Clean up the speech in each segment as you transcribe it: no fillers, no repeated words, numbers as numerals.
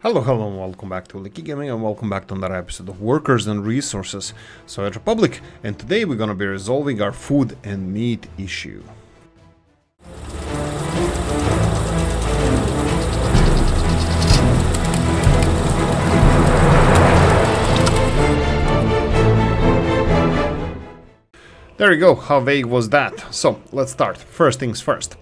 Hello, and welcome back to Oolykee Gaming, and welcome back to another episode of Workers and Resources, Soviet Republic, and today we're gonna be resolving our food and meat issue. There you go, how vague was that? So, let's start. First things first.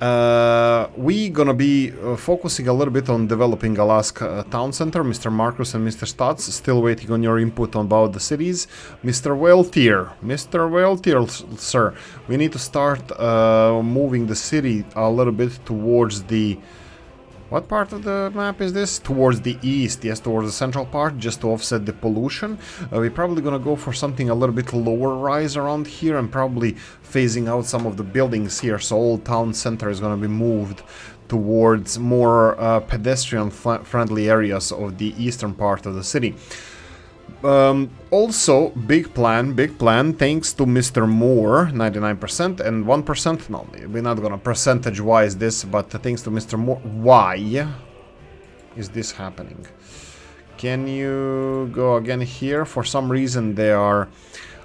We're gonna be focusing a little bit on developing Alaska Town Center. Mr. Marcus and Mr. Stotts, still waiting on your input on about the cities. Mr. Whaletier, sir, we need to start moving the city a little bit towards the... What part of the map is this? Towards the east, yes, towards the central part, just to offset the pollution. We're probably gonna go for something a little bit lower rise around here and probably phasing out some of the buildings here, so Old Town Center is gonna be moved towards more pedestrian-friendly areas of the eastern part of the city. Also, big plan, thanks to Mr. Moore, 99% and 1%, no, we're not gonna percentage-wise this, but thanks to Mr. Moore. Why is this happening? Can you go again here? For some reason they are,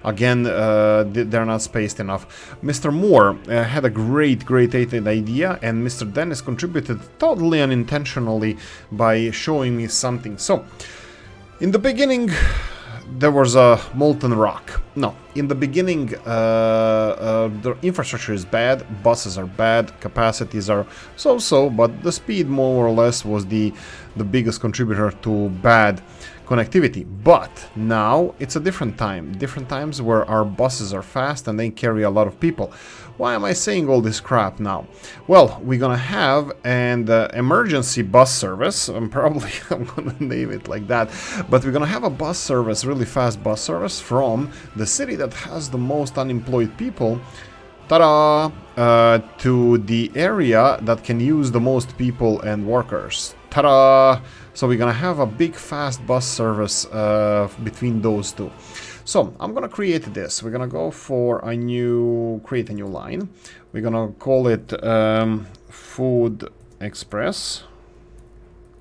again, they're not spaced enough. Mr. Moore had a great idea, and Mr. Dennis contributed totally unintentionally by showing me something. So, in the beginning, there was a molten rock. No, in the beginning, the infrastructure is bad, buses are bad, capacities are so-so, but the speed more or less was the biggest contributor to bad connectivity. But now it's a different times where our buses are fast and they carry a lot of people. Why am I saying all this crap now? Well, we're gonna have an emergency bus service. I'm gonna name it like that, but we're gonna have a bus service, really fast bus service from the city that has the most unemployed people, ta-da, to the area that can use the most people and workers, ta-da. So we're gonna have a big fast bus service between those two. So I'm gonna create this. We're gonna go for create a new line. We're gonna call it Food Express.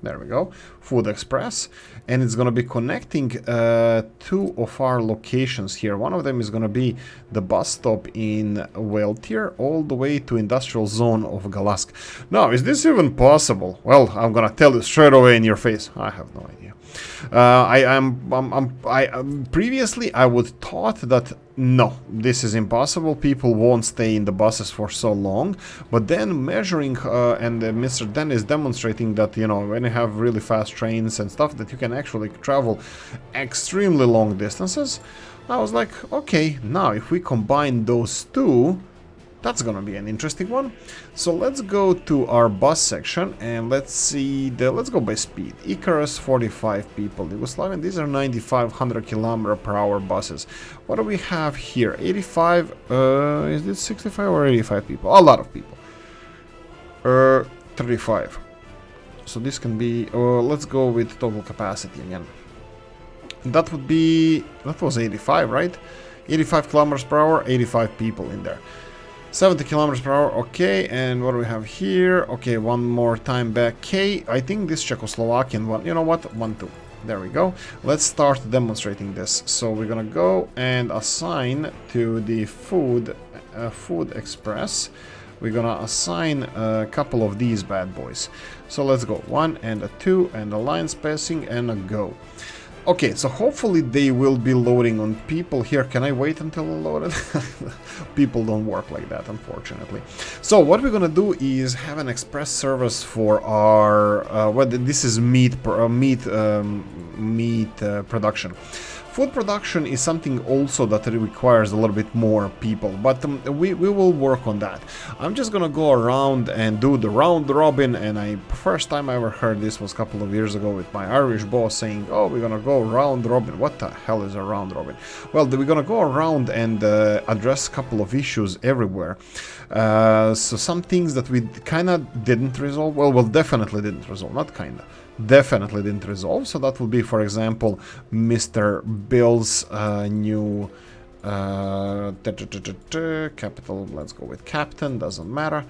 There we go, Food Express, and it's gonna be connecting two of our locations here. One of them is gonna be the bus stop in Whaletier all the way to industrial zone of Galask. Now, is this even possible? Well, I'm gonna tell you straight away in your face. I have no idea. Previously I would thought that no, this is impossible. People won't stay in the buses for so long. But then measuring and Mr. Den is demonstrating that, you know, when you have really fast trains and stuff, that you can actually travel extremely long distances. I was like, okay, now if we combine those two, that's gonna be an interesting one. So let's go to our bus section and let's see let's go by speed. Icarus, 45 people. Yugoslavian, these are 9,500 km/h buses. What do we have here? 85, is this 65 or 85 people? A lot of people. 35. So this can be, let's go with total capacity again. That was 85, right? 85 km/h, 85 people in there. 70 km/h, okay, and what do we have here? Okay, one more time back, K. I think this Czechoslovakian one, you know what? 1, 2. There we go. Let's start demonstrating this. So we're gonna go and assign to the Food Express. We're gonna assign a couple of these bad boys. So let's go. 1 and a 2 and a line spacing and a go. Okay, so hopefully they will be loading on people here. Can I wait until loaded? People don't work like that, unfortunately. So what we're gonna do is have an express service for our this is meat production. Food production is something also that requires a little bit more people, but we will work on that. I'm just gonna go around and do the round robin, and first time I ever heard this was a couple of years ago with my Irish boss saying, oh, we're gonna go round robin. What the hell is a round robin? Well, we're gonna go around and address a couple of issues everywhere. So some things that we kinda didn't resolve, well, definitely didn't resolve, not kinda. Definitely didn't resolve. So that would be, for example, Mr. Bill's new capital. Let's go with captain, doesn't matter.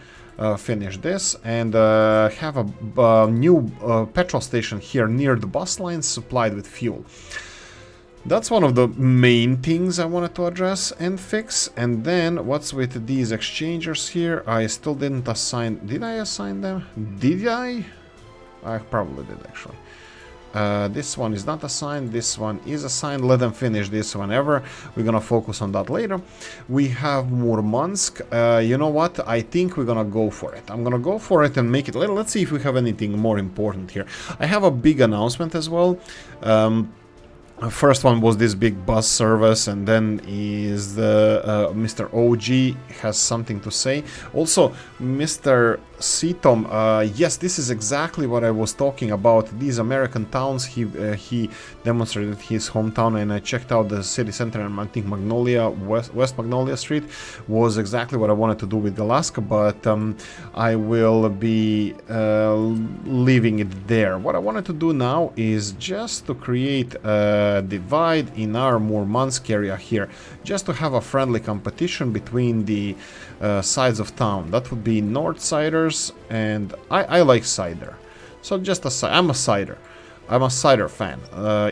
finish this, and have a new petrol station here near the bus lines supplied with fuel. That's one of the main things I wanted to address and fix. And then what's with these exchangers here? I still didn't assign... Did I assign them? Did I? I probably did, actually. This one is not assigned, this one is assigned. Let them finish this whenever. We're gonna focus on that later. We have Murmansk. You know what? I think we're gonna go for it. I'm gonna go for it and make it... Let's see if we have anything more important here. I have a big announcement as well. First one was this big bus service, and then is the Mr. OG has something to say. Also, Mr. Seatom, yes, this is exactly what I was talking about. These American towns, he demonstrated his hometown, and I checked out the city center, and I think Magnolia, West Magnolia Street was exactly what I wanted to do with Alaska, but I will be leaving it there. What I wanted to do now is just to create a divide in our Murmansk area here, just to have a friendly competition between the sides of town. That would be Northsiders, and I like cider, so just I'm a cider. I'm a cider fan.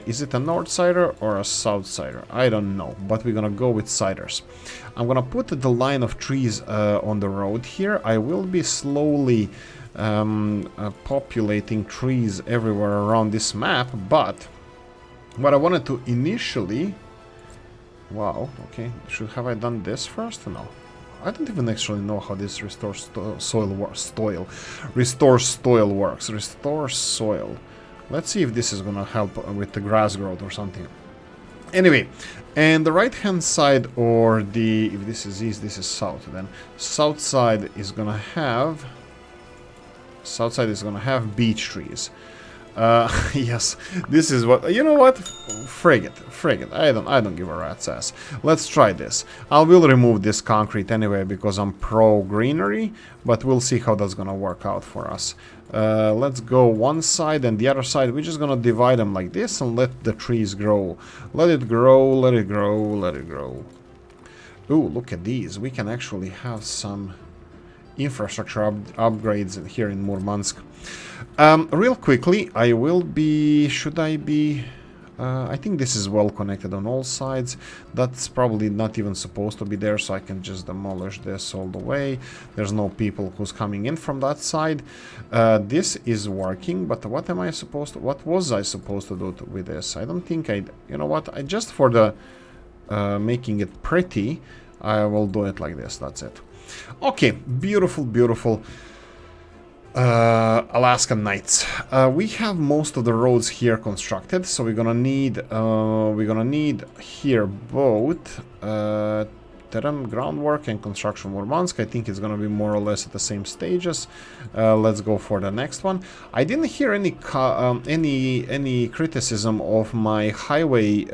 Is it a Northsider or a Southsider? I don't know, but we're gonna go with ciders. I'm gonna put the line of trees on the road here. I will be slowly populating trees everywhere around this map, but what I wanted to initially... Wow, okay, have I done this first? No. I don't even actually know how this restores soil works. Restore soil. Let's see if this is gonna help with the grass growth or something. Anyway, and the right hand side, or the... if this is east, this is south, then south side is gonna have... south side is gonna have beech trees. Yes, this is what... You know what? Frig it. I don't give a rat's ass. Let's try this. I will remove this concrete anyway because I'm pro greenery, but we'll see how that's gonna work out for us. Let's go one side, and the other side we're just gonna divide them like this and let the trees grow. Let it grow, let it grow, let it grow. Ooh, look at these. We can actually have some infrastructure upgrades here in Murmansk. Real quickly, I will be... should I be... I think this is well connected on all sides. That's probably not even supposed to be there, so I can just demolish this all the way. There's no people who's coming in from that side. This is working, but what am I supposed to... what was I supposed to do with this? I don't think I... you know what? I just for the... making it pretty, I will do it like this. That's it. Okay, beautiful, beautiful Alaskan nights. We have most of the roads here constructed, so we're gonna need here both groundwork and construction Murmansk. I think it's gonna be more or less at the same stages. Let's go for the next one. I didn't hear any criticism of my highway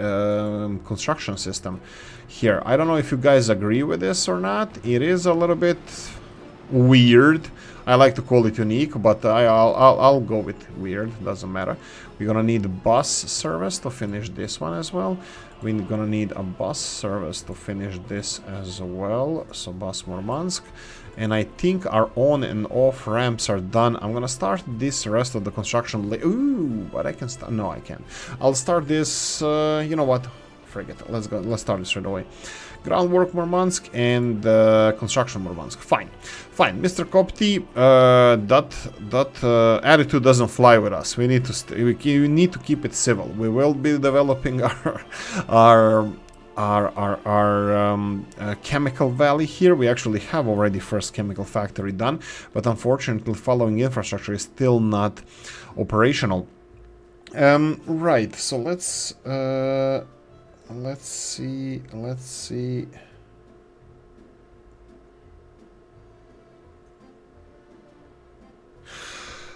construction system here. I don't know if you guys agree with this or not. It is a little bit weird. I like to call it unique, but I'll go with weird. Doesn't matter. We're gonna need a bus service to finish this one as well. We're gonna need a bus service to finish this as well. So bus Murmansk. And I think our on and off ramps are done. I'm gonna start this rest of the construction. Ooh, but I can start. No, I can't. I'll start this. You know what? Forget it. Let's go. Let's start this right away. Groundwork Murmansk and construction Murmansk. Fine, fine. Mr. Kopti, that attitude doesn't fly with us. We need to we need to keep it civil. We will be developing our chemical valley here. We actually have already first chemical factory done, but unfortunately, following infrastructure is still not operational. Right. So let's see.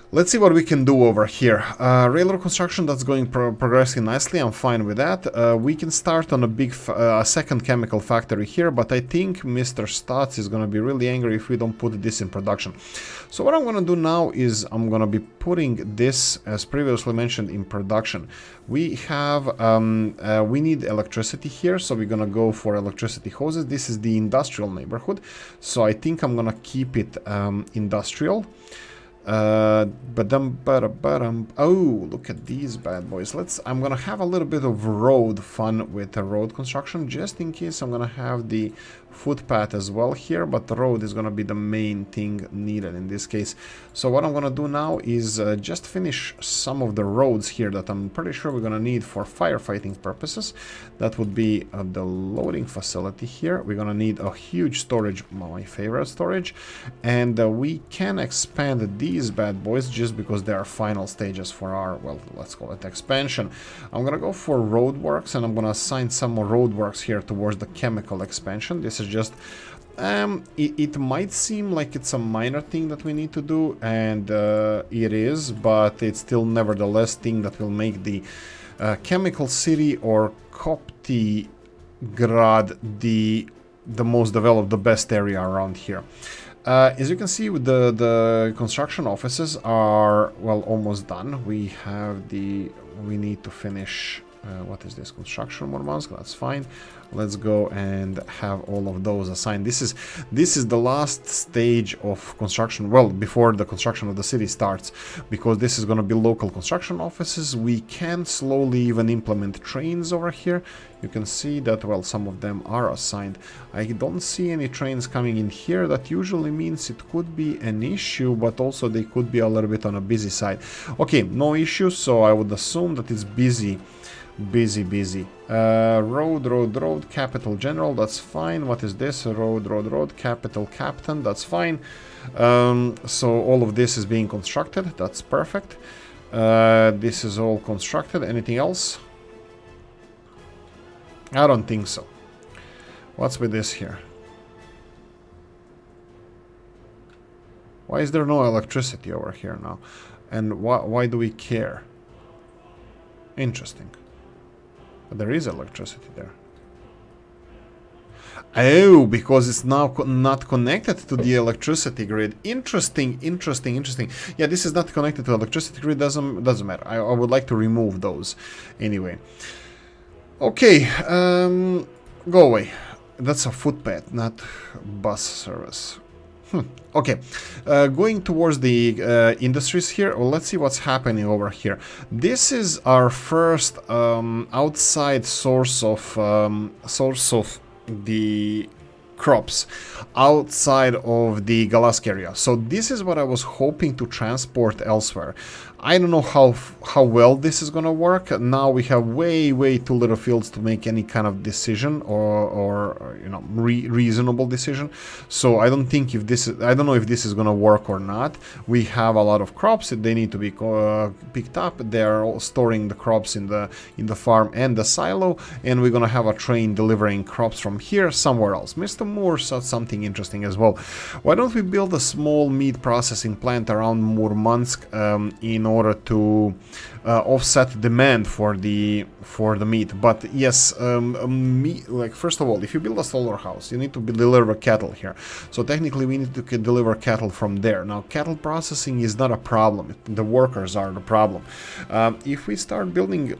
Let's see what we can do over here. Railroad construction, that's going progressing nicely. I'm fine with that. We can start on a big second chemical factory here, but I think Mr. Stotz is going to be really angry if we don't put this in production. So what I'm going to do now is I'm going to be putting this, as previously mentioned, in production. We have, we need electricity here, so we're going to go for electricity hoses. This is the industrial neighborhood, so I think I'm going to keep it industrial. Oh, look at these bad boys. I'm gonna have a little bit of road fun with the road construction, just in case. I'm gonna have the footpath as well here, but the road is gonna be the main thing needed in this case. So what I'm gonna do now is just finish some of the roads here that I'm pretty sure we're gonna need for firefighting purposes. That would be the loading facility here. We're gonna need a huge storage, my favorite storage, and we can expand these bad boys just because they are final stages for our, well, let's call it expansion. I'm gonna go for roadworks, and I'm gonna assign some more roadworks here towards the chemical expansion. This is just it might seem like it's a minor thing that we need to do, and it is, but it's still nevertheless thing that will make the chemical city or Koptigrad the most developed, the best area around here. As you can see, the construction offices are, well, almost done. We need to finish, what is this, construction Murmansk, that's fine. Let's go and have all of those assigned. This is the last stage of construction, well, before the construction of the city starts, because this is going to be local construction offices. We can slowly even implement trains over here. You can see that, well, some of them are assigned. I don't see any trains coming in here. That usually means it could be an issue, but also they could be a little bit on a busy side. Okay, no issue, so I would assume that it's busy. Road, capital general, that's fine. What is this? Road, capital captain, that's fine. So all of this is being constructed, that's perfect. This is all constructed. Anything else? I don't think so. What's with this here? Why is there no electricity over here now? And why do we care? Interesting. But there is electricity there. Oh, because it's now not connected to the electricity grid. Interesting. Yeah, this is not connected to electricity grid. Doesn't matter. I would like to remove those. Anyway. Okay. Go away. That's a footpath, not bus service. Okay, going towards the industries here. Well, let's see what's happening over here. This is our first outside source of the crops outside of the Galask area. So this is what I was hoping to transport elsewhere. I don't know how well this is gonna work. Now we have way too little fields to make any kind of decision or you know, reasonable decision. So I don't think if this is, I don't know if this is gonna work or not. We have a lot of crops. They need to be picked up. They are all storing the crops in the farm and the silo, and we're gonna have a train delivering crops from here somewhere else. Mr. Moore said something interesting as well. Why don't we build a small meat processing plant around Murmansk in order to offset demand for the meat? But yes, like, first of all, if you build a slaughterhouse, you need to deliver cattle here. So technically we need to deliver cattle from there. Now, cattle processing is not a problem. The workers are the problem. If we start building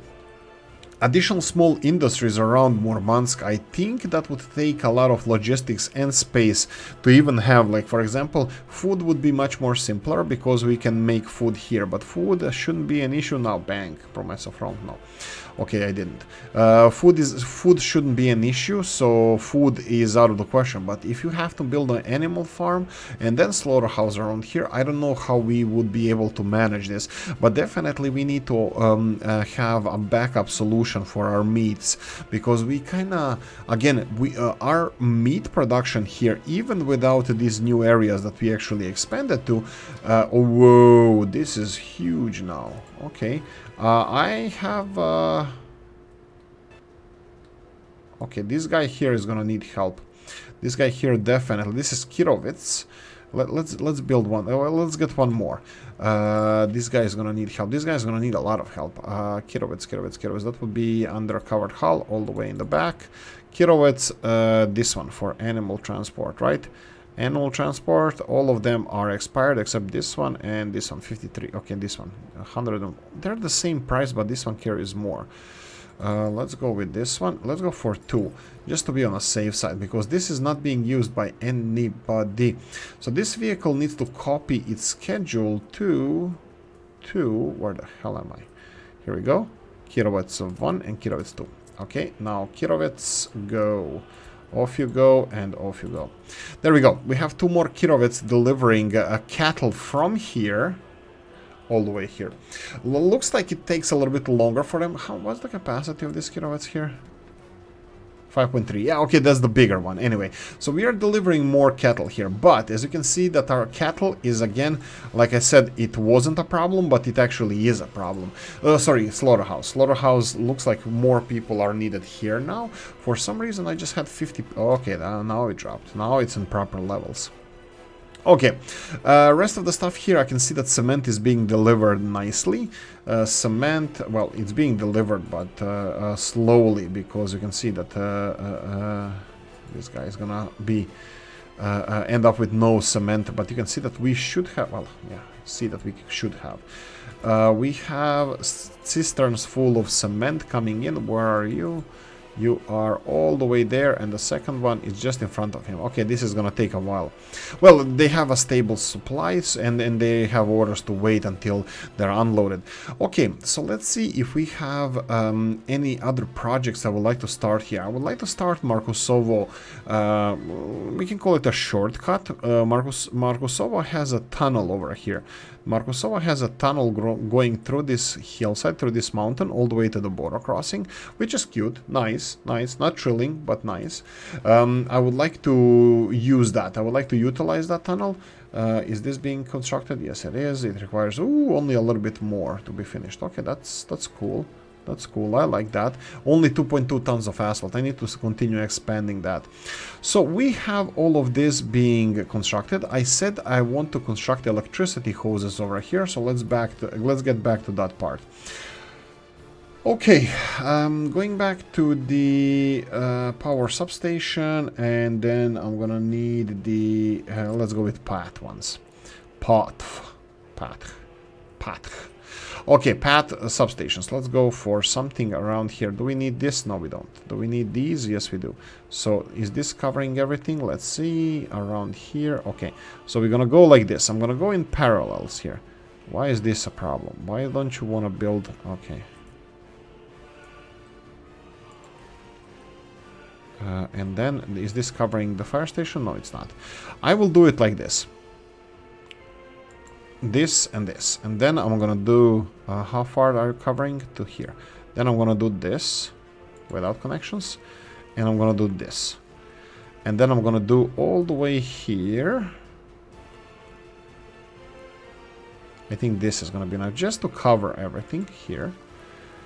additional small industries around Murmansk, I think that would take a lot of logistics and space to even have, like, for example, food would be much more simpler because we can make food here, but food shouldn't be an issue now. Bang, promise of wrong, no. Okay, I didn't. Food shouldn't be an issue, so food is out of the question. But if you have to build an animal farm and then slaughterhouse around here, I don't know how we would be able to manage this. But definitely we need to have a backup solution for our meats, because we kind of, again, our meat production here, even without these new areas that we actually expanded to, oh, whoa, this is huge now. Okay. I have okay, this guy here is gonna need help. This guy here definitely. This is Kirovitz. Let's build one. Let's get one more. This guy is gonna need help. This guy is gonna need a lot of help. Kirovets. That would be undercovered hull all the way in the back. Kirovets, this one for animal transport, right? Animal transport, all of them are expired except this one and this one, 53. Okay, this one, 100. They're the same price, but this one carries more. Let's go with this one. Let's go for 2, just to be on a safe side, because this is not being used by anybody. So this vehicle needs to copy its schedule to where the hell am I? Here we go. Kirovets 1 and Kirovets 2. Okay, now Kirovets, go. Off you go, and off you go. There we go. We have 2 more Kirovets delivering cattle from here all the way here. Looks like it takes a little bit longer for them. What's the capacity of these Kirovets here? 5.3. Yeah, okay, that's the bigger one. Anyway, so we are delivering more cattle here, but as you can see that our cattle is, again, like I said, it wasn't a problem, but it actually is a problem. Sorry, slaughterhouse. Slaughterhouse looks like more people are needed here now. For some reason, I just had 50. Okay, now it dropped. Now it's in proper levels. Okay, rest of the stuff here, I can see that cement is being delivered nicely. Cement, well, it's being delivered, but slowly, because you can see that this guy is gonna be end up with no cement, but you can see that we should have, well, yeah, see that we should have. We have cisterns full of cement coming in. Where are you? You are all the way there, and the second one is just in front of him. Okay, this is gonna take a while. Well, they have a stable supplies, and they have orders to wait until they're unloaded. Okay, so let's see if we have any other projects I would like to start here. I would like to start Markusovo. We can call it a shortcut. Markusovo has a tunnel over here. Markusovo has a tunnel going through this hillside, through this mountain, all the way to the border crossing, which is cute, nice, not thrilling, but nice. I would like to use that. I would like to utilize that tunnel. Is this being constructed? Yes, it is. It requires only a little bit more to be finished. Okay, that's cool. That's cool. I like that. Only 2.2 tons of asphalt. I need to continue expanding that. So we have all of this being constructed. I said I want to construct electricity hoses over here. So let's get back to that part. Okay, going back to the power substation, and then I'm gonna need the let's go with path ones. Path. Okay, path substations. Let's go for something around here. Do we need this? No, we don't. Do we need these? Yes, we do. So is this covering everything? Let's see. Around here. Okay, so we're gonna go like this. I'm gonna go in parallels here. Why is this a problem? Why don't you want to build? Okay. And then, is this covering the fire station? No, it's not. I will do it like this. This and this. And then I'm gonna do... how far are you covering? To here. Then I'm gonna do this without connections. And I'm gonna do this. And then I'm gonna do all the way here. I think this is gonna be enough just to cover everything here.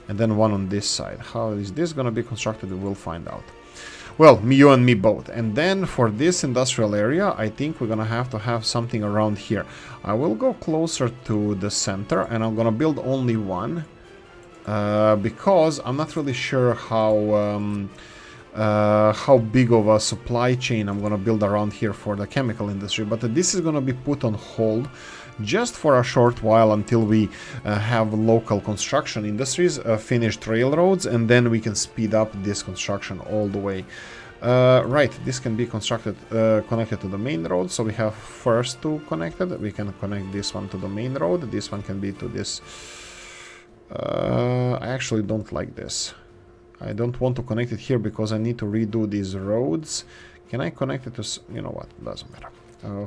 And then one on this side. How is this gonna be constructed? We'll find out. Well, you and me both. And then for this industrial area, I think we're gonna have to have something around here. I will go closer to the center, and I'm gonna build only one. Because I'm not really sure how big of a supply chain I'm gonna build around here for the chemical industry. But this is gonna be put on hold just for a short while until we have local construction industries, finished railroads, and then we can speed up this construction all the way. Right, this can be constructed, connected to the main road, so we have first two connected. We can connect this one to the main road, this one can be to this. I actually don't like this. I don't want to connect it here because I need to redo these roads. Can I connect it to... you know what, doesn't matter.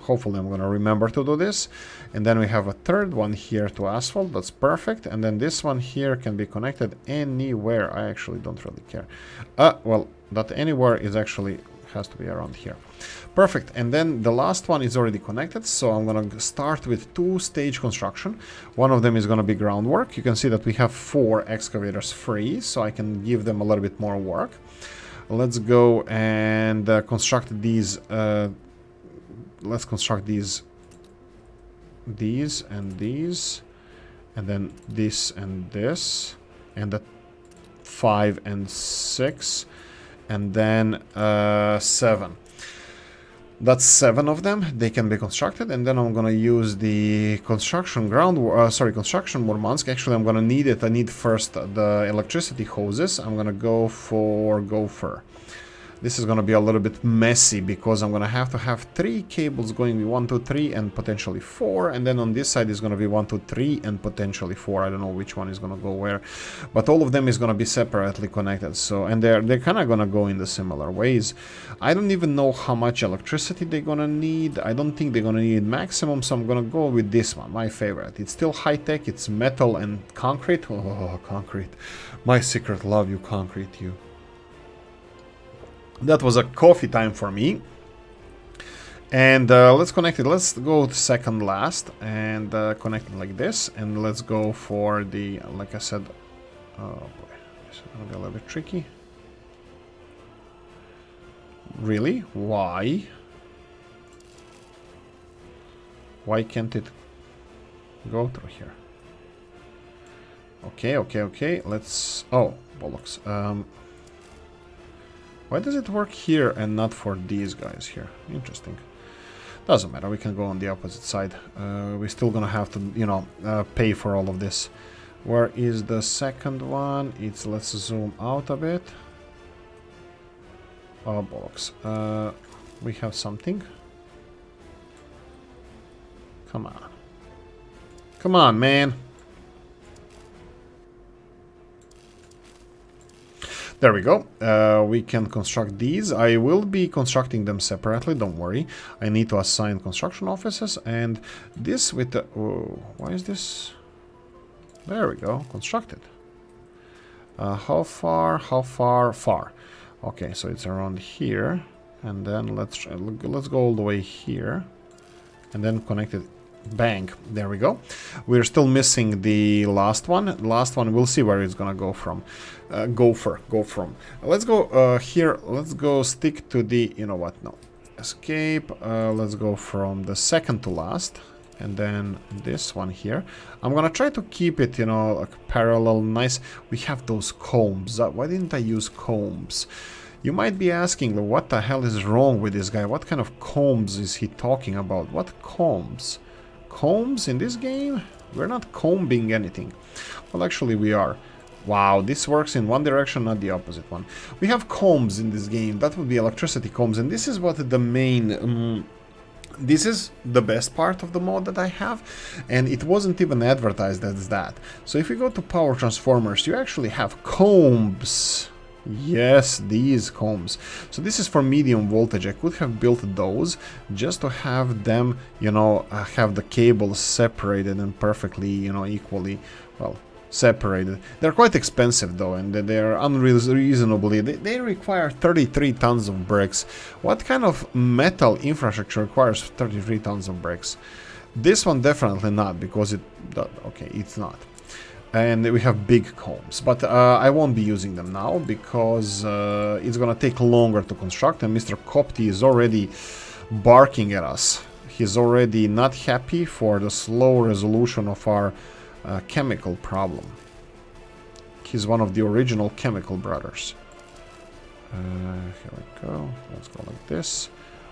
Hopefully I'm gonna remember to do this. And then we have a third one here to asphalt. That's perfect. And then this one here can be connected anywhere. I actually don't really care. Well, that anywhere is actually has to be around here. Perfect. And then the last one is already connected, so I'm gonna start with two-stage construction. One of them is gonna be groundwork. You can see that we have 4 excavators free, so I can give them a little bit more work. Let's go and construct these let's construct these and these, and then this and this, and the 5 and 6, and then 7. That's 7 of them. They can be constructed, and then I'm gonna use the construction construction Murmansk. Actually, I'm gonna need it. I need first the electricity hoses. I'm gonna go for Gopher. This is gonna be a little bit messy because I'm gonna have to have 3 cables going 1, 2, 3, and potentially 4, and then on this side is gonna be 1, 2, 3, and potentially 4. I don't know which one is gonna go where, but all of them is gonna be separately connected. So, and they're kind of gonna go in the similar ways. I don't even know how much electricity they're gonna need. I don't think they're gonna need maximum, so I'm gonna go with this one, my favorite. It's still high tech. It's metal and concrete. Oh, concrete! My secret love, you concrete, you. That was a coffee time for me. And let's connect it. Let's go to second last and connect it like this. And let's go for the, like I said, oh boy, this is gonna be a little bit tricky. Really? Why? Why can't it go through here? Okay. Let's, oh, bollocks. Why does it work here and not for these guys here? Interesting. Doesn't matter, we can go on the opposite side. We're still gonna have to, you know, pay for all of this. Where is the second one? It's, let's zoom out a bit. Oh, bollocks. We have something. Come on. Come on, man. There we go. We can construct these. I will be constructing them separately, don't worry. I need to assign construction offices, and this with the... Oh, why is this? There we go. Constructed. How far? How far? Far. Okay, so it's around here. And then let's go all the way here. And then connect it. Bang. There we go. We're still missing the last one. The last one, we'll see where it's gonna go from. Go from. Let's go here. Let's go stick to the, you know what, no. Escape. Let's go from the second to last. And then this one here. I'm gonna try to keep it, you know, like parallel, nice. We have those combs. Why didn't I use combs? You might be asking, what the hell is wrong with this guy? What kind of combs is he talking about? What combs? Combs in this game? We're not combing anything. Well, actually we are. Wow, this works in one direction, not the opposite one. We have combs in this game. That would be electricity combs, and this is what the main... this is the best part of the mod that I have, and it wasn't even advertised as that. So if we go to power transformers, you actually have combs. Yes, these combs. So this is for medium voltage. I could have built those just to have them, you know, have the cables separated and perfectly, you know, equally, well, separated. They're quite expensive though, and they're unreasonably, they require 33 tons of bricks. What kind of metal infrastructure requires 33 tons of bricks? This one definitely not, because it, okay, it's not. And we have big combs, but I won't be using them now because it's gonna take longer to construct, and Mr. Kopti is already barking at us. He's already not happy for the slow resolution of our chemical problem. He's one of the original chemical brothers. Here we go. Let's go like this.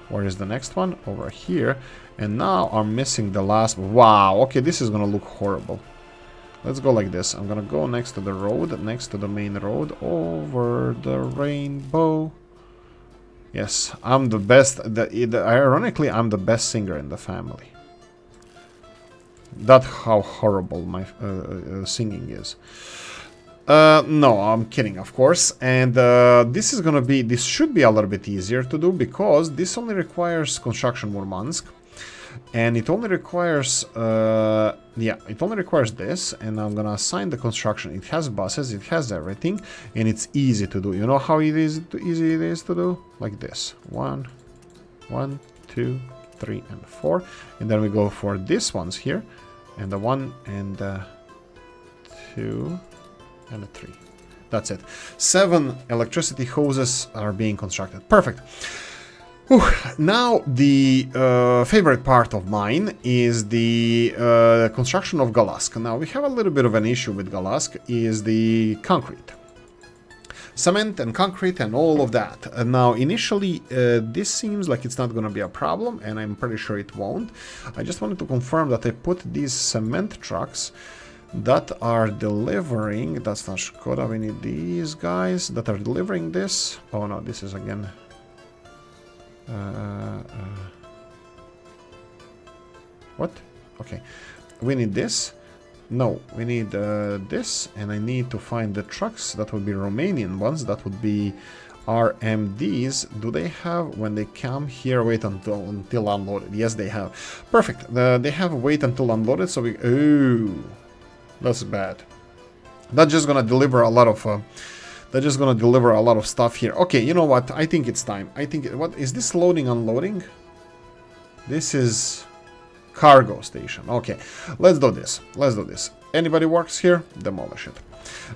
Where is the next one? Over here. And now I'm missing the last. Wow, okay, this is gonna look horrible. Let's go like this. I'm gonna go next to the road, next to the main road, over the rainbow. Yes, I'm the best. Ironically, I'm the best singer in the family. That's how horrible my singing is. No, I'm kidding, of course. And this is gonna be, this should be a little bit easier to do because this only requires construction Murmansk. And it only requires, yeah, it only requires this, and I'm gonna assign the construction. It has buses, it has everything, and it's easy to do. You know how easy it is to do? Like this. 1, 2, 3, and 4. And then we go for these ones here, and the 1, and 2, and 3. That's it. 7 electricity hoses are being constructed. Perfect. Whew. Now the favorite part of mine is the construction of Galask. Now we have a little bit of an issue with Galask, is the concrete. Cement and concrete and all of that. Now initially this seems like it's not going to be a problem, and I'm pretty sure it won't. I just wanted to confirm that I put these cement trucks that are delivering, that's not Skoda, we need these guys that are delivering this. Oh no, this is again what? Okay, we need this. No, we need this, and I need to find the trucks that would be Romanian ones, that would be RMDs. Do they have, when they come here, wait until unloaded? Yes, they have. Perfect. They have wait until unloaded, so we... Oh, that's bad. That's just gonna deliver a lot of... They're just gonna deliver a lot of stuff here. Okay, you know what? I think it's time. I think... What is this loading, unloading? This is... Cargo station. Okay, let's do this. Let's do this. Anybody works here? Demolish it.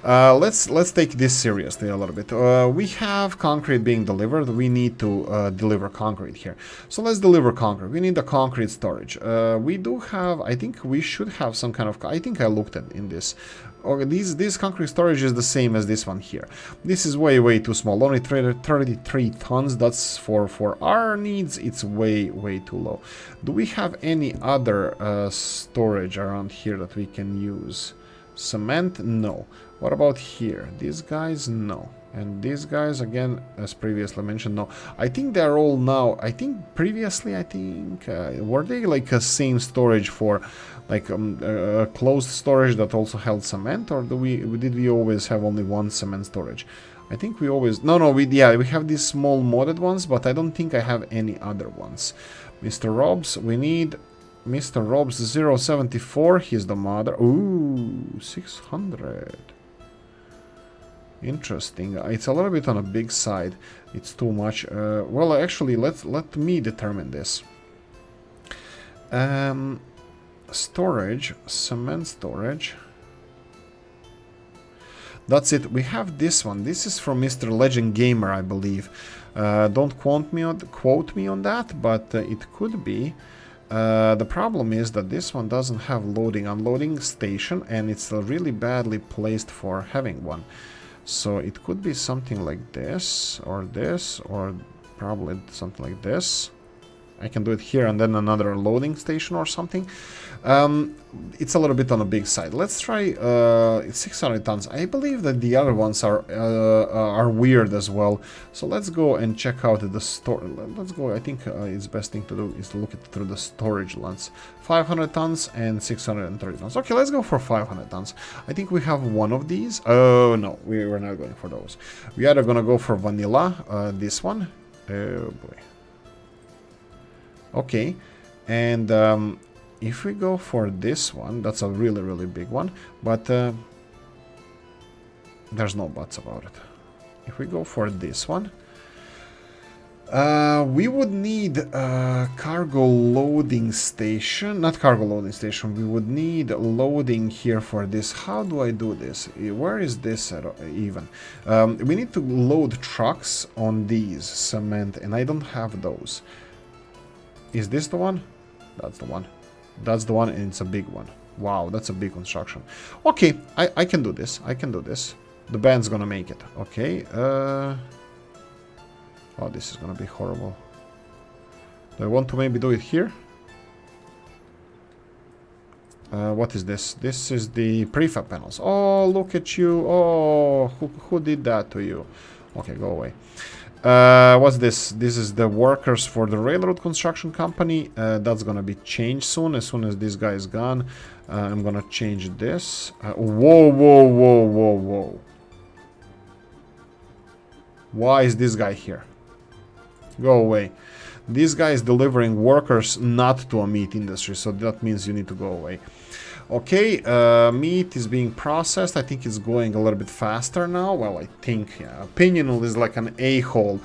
Let's take this seriously a little bit. We have concrete being delivered. We need to deliver concrete here. So let's deliver concrete. We need a concrete storage. We do have, I think we should have some kind of, I think I looked at in this. Okay, this concrete storage is the same as this one here. This is way too small. Only 33 tons. That's for our needs. It's way too low. Do we have any other storage around here that we can use? Cement? No. What about here? These guys? No. And these guys, again, as previously mentioned, no. I think they're all now, I think previously, were they like a same storage for like a closed storage that also held cement, or did we always have only one cement storage? I think we always, we have these small modded ones, but I don't think I have any other ones. Mr. Robs, we need Mr. Robs 074, he's the mother. Ooh, 600. Interesting. It's a little bit on a big side. It's too much. Well, actually, let me determine this. Storage, cement storage. That's it. We have this one. This is from Mr. Legend Gamer, I believe. Don't quote me on that, but it could be. The problem is that this one doesn't have loading unloading station, and it's really badly placed for having one. So it could be something like this, or probably something like this. I can do it here and then another loading station or something. It's a little bit on the big side. Let's try 600 tons. I believe that the other ones are weird as well. So let's go and check out the store. Let's go. I think it's best thing to do is to look at through the storage lens. 500 tons and 630 tons. Okay, let's go for 500 tons. I think we have one of these. Oh no, we're not going for those. We are gonna go for vanilla. This one. Oh boy. Okay, and if we go for this one, that's a really big one, but there's no buts about it. If we go for this one, we would need a cargo loading station, not cargo loading station, we would need loading here for this. How do I do this? Where is this even? We need to load trucks on these cement, and I don't have those. Is this the one? That's the one. That's the one, and it's a big one. Wow, that's a big construction. Okay, I can do this. I can do this. The band's gonna make it. Okay. Oh, this is gonna be horrible. Do I want to maybe do it here? What is this? This is the prefab panels. Oh, look at you. Oh, who did that to you? Okay, go away. What's this? This is the workers for the railroad construction company. That's gonna be changed soon. As soon as this guy is gone, I'm gonna change this. Whoa. Why is this guy here? Go away. This guy is delivering workers not to a meat industry, so that means you need to go away. Okay, meat is being processed. I think it's going a little bit faster now. Well, I think, yeah, opinion is like an a-hole.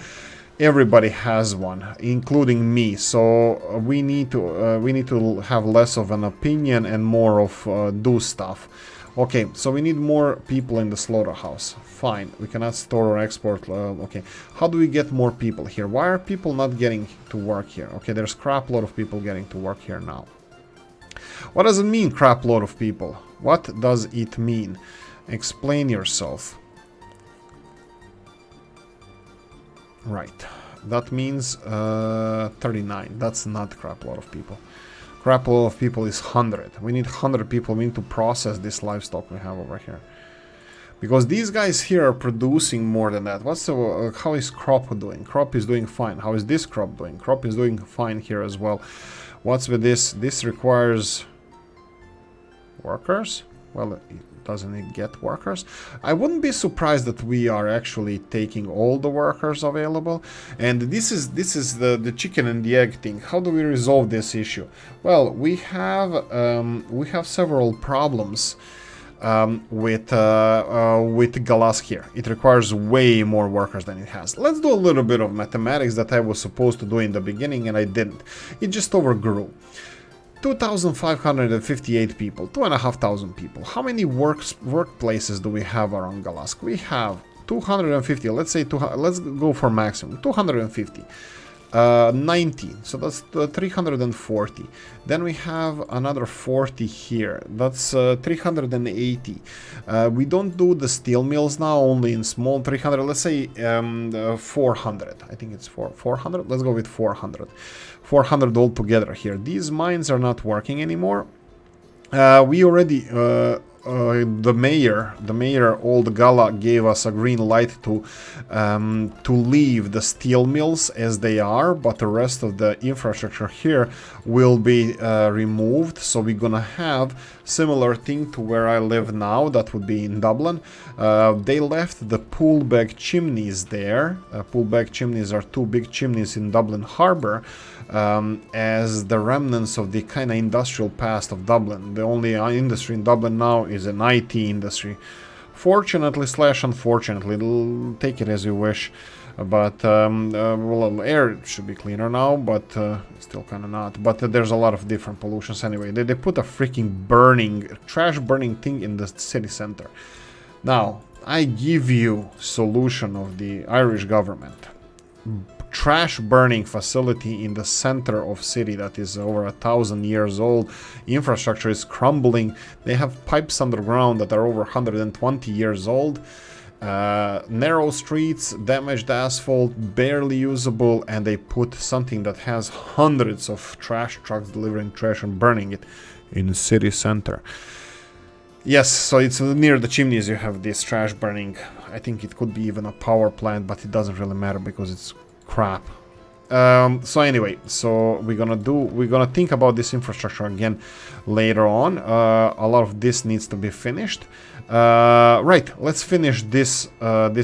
Everybody has one, including me. So we need to have less of an opinion and more of do stuff. Okay, so we need more people in the slaughterhouse. Fine, we cannot store or export. Okay, how do we get more people here? Why are people not getting to work here? Okay, there's crap load of people getting to work here now. What does it mean, crap load of people? What does it mean? Explain yourself. Right, that means 39. That's not crap load of people. Crap load of people is 100. We need 100 people. We need to process this livestock we have over here. Because these guys here are producing more than that. What's the, how is crop doing? Crop is doing fine. How is this crop doing? Crop is doing fine here as well. What's with this? This requires workers? Well, doesn't it get workers? I wouldn't be surprised that we are actually taking all the workers available. And this is the chicken and the egg thing. How do we resolve this issue? Well, we have several problems with Galask here. It requires way more workers than it has. Let's do a little bit of mathematics that I was supposed to do in the beginning and I didn't. It just overgrew. 2,558 people, 2,500 people. How many workplaces do we have around Galask? We have 250. Let's say let's go for maximum 250. 19, so that's 340. Then we have another 40 here. That's 380. We don't do the steel mills now, only in small. 300. Let's say 400. I think it's 400. Let's go with 400. 400 altogether here. These mines are not working anymore. We already the mayor Old Gala gave us a green light to leave the steel mills as they are, but the rest of the infrastructure here will be removed. So we're gonna have similar thing to where I live now. That would be in Dublin. They left the pullback chimneys there. Pullback chimneys are two big chimneys in Dublin Harbour. As the remnants of the kind of industrial past of Dublin. The only industry in Dublin now is an IT industry. Fortunately / unfortunately, take it as you wish. But, well, air should be cleaner now, but still kind of not. But there's a lot of different pollutions anyway. They put a freaking trash burning thing in the city center. Now, I give you solution of the Irish government. Trash burning facility in the center of city that is over 1,000 years old. Infrastructure is crumbling. They have pipes underground that are over 120 years old. Narrow streets, damaged asphalt, barely usable, and they put something that has hundreds of trash trucks delivering trash and burning it in the city center. Yes, so it's near the chimneys you have this trash burning. I think it could be even a power plant, but it doesn't really matter because it's crap. So anyway, so we're gonna think about this infrastructure again later on. A lot of this needs to be finished. Right, let's finish this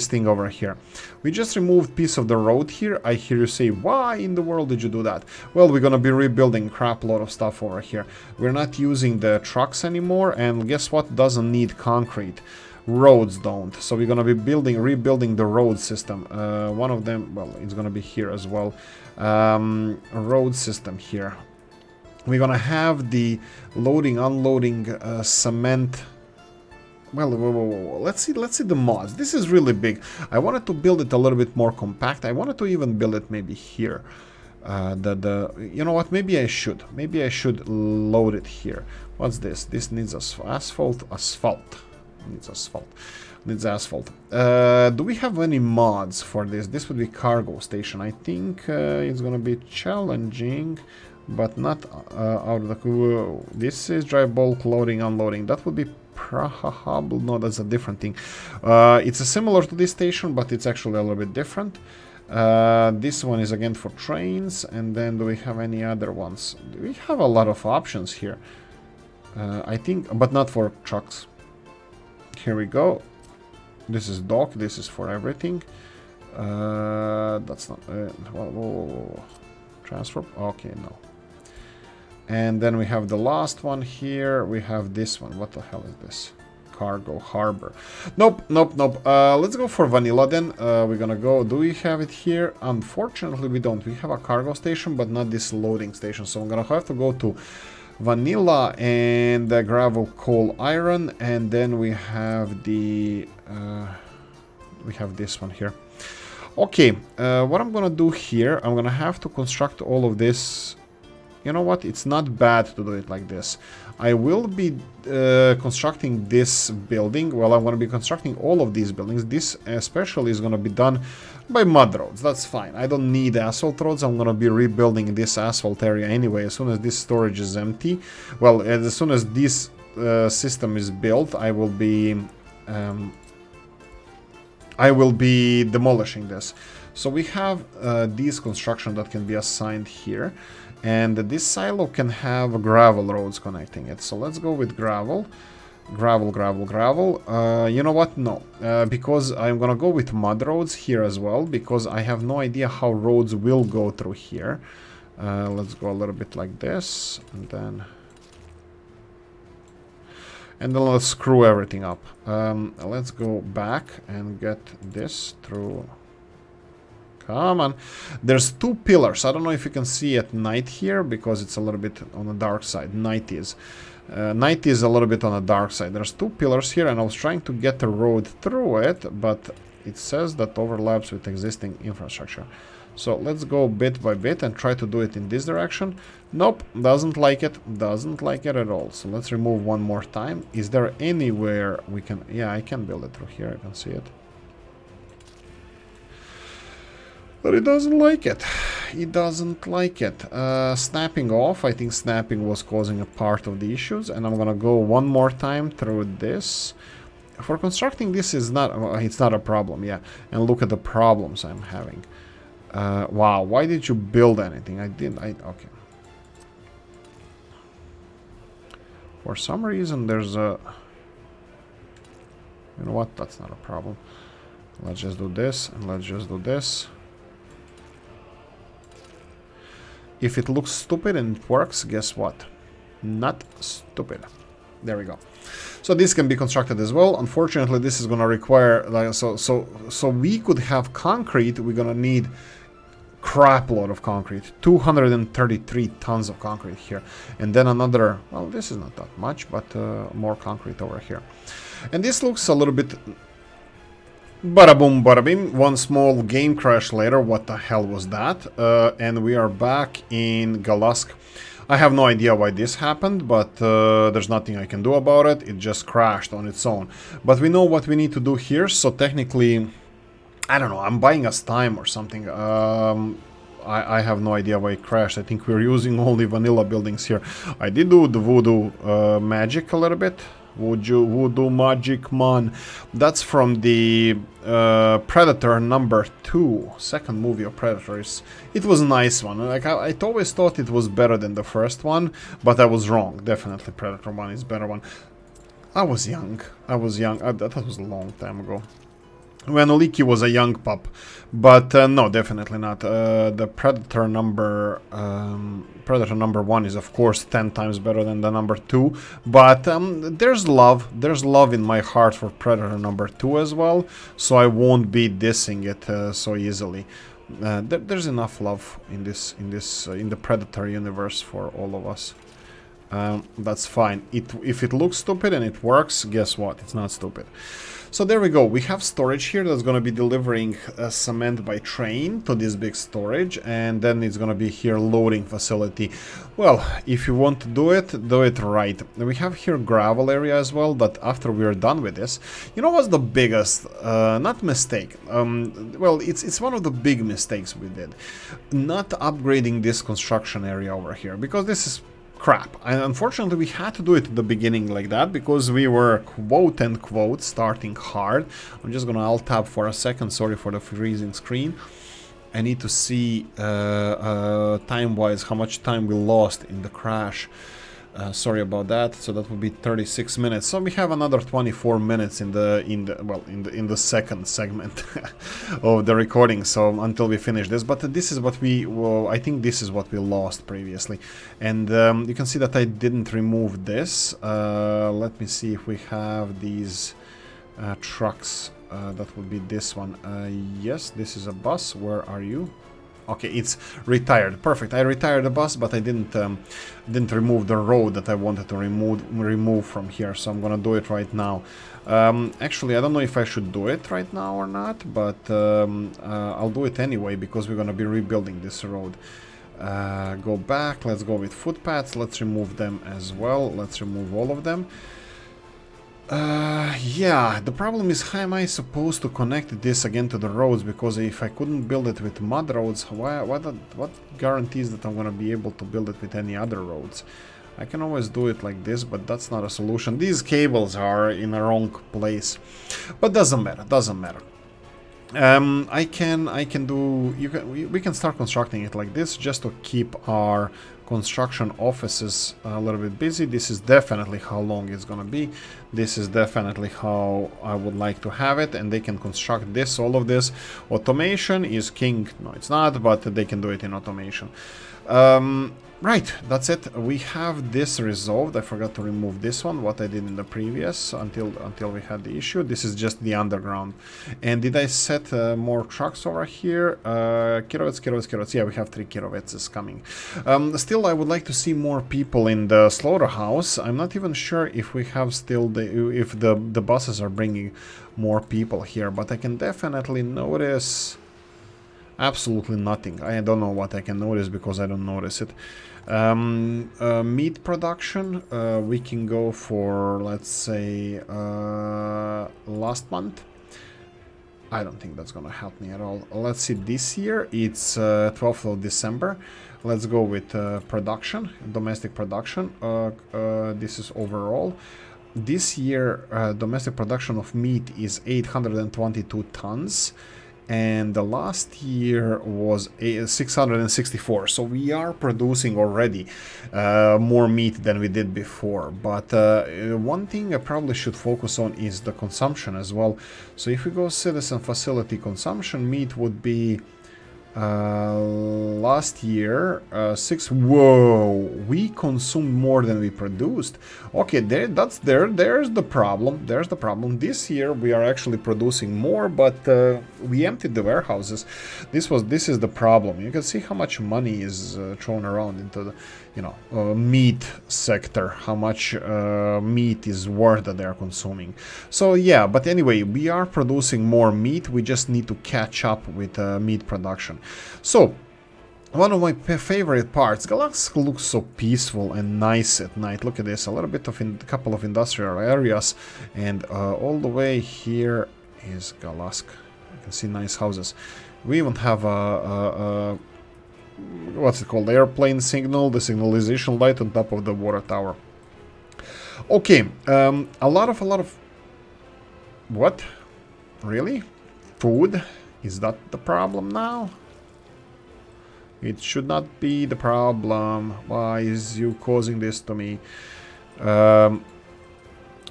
thing over here. We just removed piece of the road here. I hear you say, why in the world did you do that? Well, we're gonna be rebuilding crap load of stuff over here. We're not using the trucks anymore, and guess what doesn't need concrete? Roads don't. So we're gonna be rebuilding the road system. One of them, well, it's gonna be here as well. Road system here. We're gonna have the loading, unloading, cement. Well, let's see the mods. This is really big. I wanted to build it a little bit more compact. I wanted to even build it maybe here. You know what? Maybe I should load it here. What's this? This needs asphalt. Needs asphalt. Do we have any mods for this? This would be cargo station. I think it's gonna be challenging, but not out of the... This is dry bulk loading, unloading. That would be probably... No, that's a different thing. It's similar to this station, but it's actually a little bit different. This one is again for trains, and then do we have any other ones? We have a lot of options here. I think, but not for trucks. Here we go. This is dock. This is for everything. That's not... whoa. Transfer. Okay, no. And then we have the last one here. We have this one. What the hell is this? Cargo harbor. Nope. Let's go for vanilla then. We're gonna go... Do we have it here? Unfortunately, we don't. We have a cargo station, but not this loading station. So I'm gonna have to go to vanilla and gravel, coal, iron, and then we have the we have this one here. Okay, what I'm gonna do here, I'm gonna have to construct all of this. You know what? It's not bad to do it like this. I will be constructing this building. Well, I'm going to be constructing all of these buildings. This especially is going to be done by mud roads. That's fine. I don't need asphalt roads. I'm going to be rebuilding this asphalt area anyway. As soon as this storage is empty, well, as soon as this system is built, I will be demolishing this. So we have these construction that can be assigned here. And this silo can have gravel roads connecting it. So let's go with gravel. Gravel, gravel, gravel. You know what? No. Because I'm gonna go with mud roads here as well. Because I have no idea how roads will go through here. Let's go a little bit like this. And then let's screw everything up. Let's go back and get this through... Come on. There's two pillars. I don't know if you can see at night here because it's a little bit on the dark side. Night is a little bit on the dark side. There's two pillars here and I was trying to get a road through it, but it says that overlaps with existing infrastructure. So let's go bit by bit and try to do it in this direction. Nope, doesn't like it. Doesn't like it at all. So let's remove one more time. Is there anywhere we can... Yeah, I can build it through here. I can see it. But it doesn't like it. It doesn't like it. Snapping off. I think snapping was causing a part of the issues. And I'm gonna go one more time through this. For constructing this is not... it's not a problem, yeah. And look at the problems I'm having. Wow, why did you build anything? I didn't... okay. For some reason there's a... You know what? That's not a problem. Let's just do this and let's just do this. If it looks stupid and it works, guess what? Not stupid. There we go. So this can be constructed as well. Unfortunately, this is gonna require like so we could have concrete. We're gonna need crap load of concrete. 233 tons of concrete here, and then another. Well, this is not that much, but more concrete over here. And this looks a little bit. Bada boom, bada bing. One small game crash later. What the hell was that? And we are back in Galask. I have no idea why this happened, but there's nothing I can do about it. It just crashed on its own. But we know what we need to do here, so technically, I don't know, I'm buying us time or something. I have no idea why it crashed. I think we're using only vanilla buildings here. I did do the voodoo magic a little bit. Voodoo magic man. That's from the Predator #2, second movie of Predators. It was a nice one. Like I always thought it was better than the first one, but I was wrong. Definitely Predator 1 is better one. I was young. That was a long time ago. When Oolykee was a young pup, but no, definitely not. The Predator number 1 is of course 10 times better than the number 2, but there's love in my heart for Predator number 2 as well, so I won't be dissing it so easily. There's enough love in the Predator universe for all of us. That's fine. If it looks stupid and it works, guess what? It's not stupid. So there we go. We have storage here that's going to be delivering cement by train to this big storage, and then it's going to be here loading facility. Well, if you want to do it right. We have here gravel area as well, but after we're done with this, you know what's the biggest, not mistake, well, it's one of the big mistakes we did. Not upgrading this construction area over here, because this is crap. And unfortunately we had to do it at the beginning like that because we were quote unquote starting hard. I'm just gonna alt tab for a second, sorry for the freezing screen. I need to see time wise how much time we lost in the crash. Sorry about that. So that would be 36 minutes. So we have another 24 minutes in the second segment of the recording. So until we finish this, but this is what I think this is what we lost previously, and you can see that I didn't remove this. Let me see if we have these trucks. That would be this one. Yes, this is a bus. Where are you? Okay, it's retired. Perfect. I retired the bus, but I didn't remove the road that I wanted to remove from here. So I'm gonna do it right now. Actually, I don't know if I should do it right now or not, but I'll do it anyway because we're gonna be rebuilding this road. Go back. Let's go with footpaths. Let's remove them as well. Let's remove all of them. Yeah, the problem is how am I supposed to connect this again to the roads, because if I couldn't build it with mud roads, what guarantees that I'm gonna be able to build it with any other roads? I can always do it like this, but that's not a solution. These cables are in a wrong place, but doesn't matter, doesn't matter. We can start constructing it like this just to keep our construction offices a little bit busy. This is definitely how long it's gonna be. This is definitely how I would like to have it, and they can construct this, all of this. Automation is king. No, it's not, but they can do it in automation. Right, that's it. We have this resolved. I forgot to remove this one, what I did in the previous, until we had the issue. This is just the underground. And did I set more trucks over here? Kirovets. Yeah, we have 3 kirovets coming. Still, I would like to see more people in the slaughterhouse. I'm not even sure if we have still if the buses are bringing more people here, but I can definitely notice absolutely nothing. I don't know what I can notice because I don't notice it. Meat production, we can go for, let's say, last month. I don't think that's gonna help me at all. Let's see, this year it's 12th of December. Let's go with production, domestic production. This is overall. This year domestic production of meat is 822 tons. And the last year was 664, so we are producing already more meat than we did before. But one thing I probably should focus on is the consumption as well. So if we go citizen facility consumption, meat would be last year 6. Whoa, we consumed more than we produced. Okay, there's the problem. There's the problem. This year we are actually producing more, but we emptied the warehouses. This is the problem. You can see how much money is thrown around into the meat sector, how much meat is worth that they are consuming. So yeah, but anyway, we are producing more meat. We just need to catch up with meat production. So one of my favorite parts, Galask looks so peaceful and nice at night. Look at this, a little bit of a couple of industrial areas, and all the way here is Galask. You can see nice houses. We even have a what's it called, airplane signal, the signalization light on top of the water tower. Okay, a lot of what? Really? Food? Is that the problem now? It should not be the problem. Why is you causing this to me? I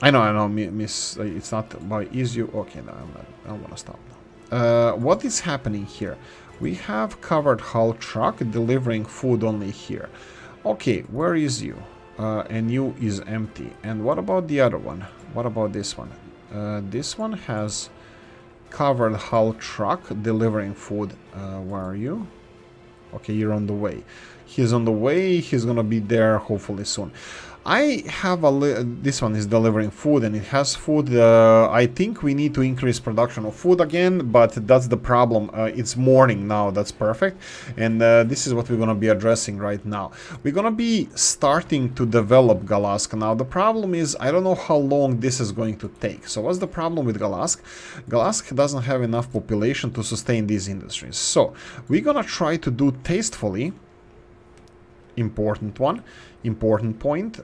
know, miss. It's not. Why is you? Okay, no, I'm gonna stop now. What is happening here? We have covered hull truck delivering food only here. Okay, where is you? And you is empty. And what about the other one? What about this one? This one has covered hull truck delivering food. Where are you? Okay, you're on the way. He's on the way. He's gonna be there hopefully soon. I have this one is delivering food, and it has food. I think we need to increase production of food again, but that's the problem. It's morning now. That's perfect, and this is what we're gonna be addressing right now. We're gonna be starting to develop Galask now. The problem is I don't know how long this is going to take. So what's the problem with Galask? Galask doesn't have enough population to sustain these industries. So we're gonna try to do tastefully. Important point,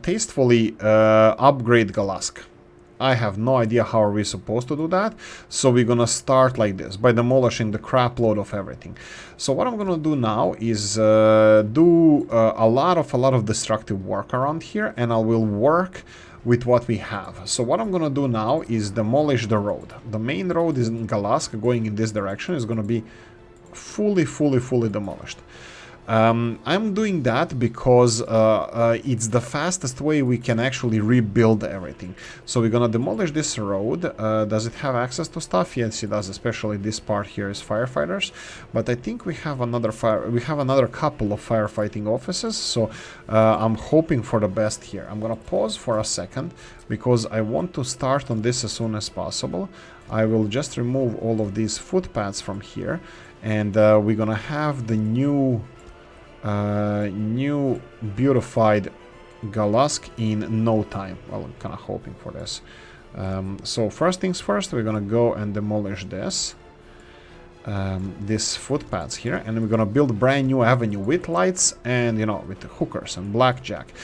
tastefully upgrade Galask. I have no idea how are we supposed to do that, so we're gonna start like this, by demolishing the crap load of everything. So what I'm gonna do now is do a lot of destructive work around here, and I will work with what we have. So what I'm gonna do now is demolish the road. The main road is in Galask, going in this direction, is gonna be fully demolished. I'm doing that because it's the fastest way we can actually rebuild everything. So we're gonna demolish this road. Does it have access to stuff? Yes, it does. Especially this part here is firefighters. But I think we have another couple of firefighting offices. So I'm hoping for the best here. I'm gonna pause for a second because I want to start on this as soon as possible. I will just remove all of these footpaths from here, and we're gonna have the new beautified Galask in no time. Well, I'm kind of hoping for this. So first things first, we're gonna go and demolish this footpaths here, and we're gonna build a brand new avenue with lights and, you know, with the hookers and blackjack.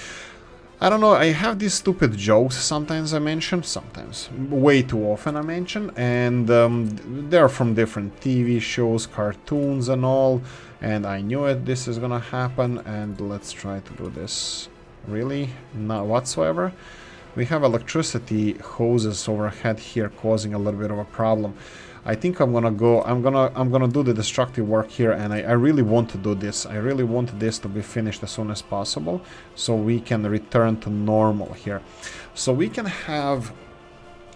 I don't know, I have these stupid jokes sometimes I mention, sometimes way too often I mention, and they're from different TV shows, cartoons and all, and I knew it, this is gonna happen, and let's try to do this. Really? Not whatsoever. We have electricity hoses overhead here causing a little bit of a problem. I think I'm gonna do the destructive work here, and I really want to do this. I really want this to be finished as soon as possible, so we can return to normal here. So we can have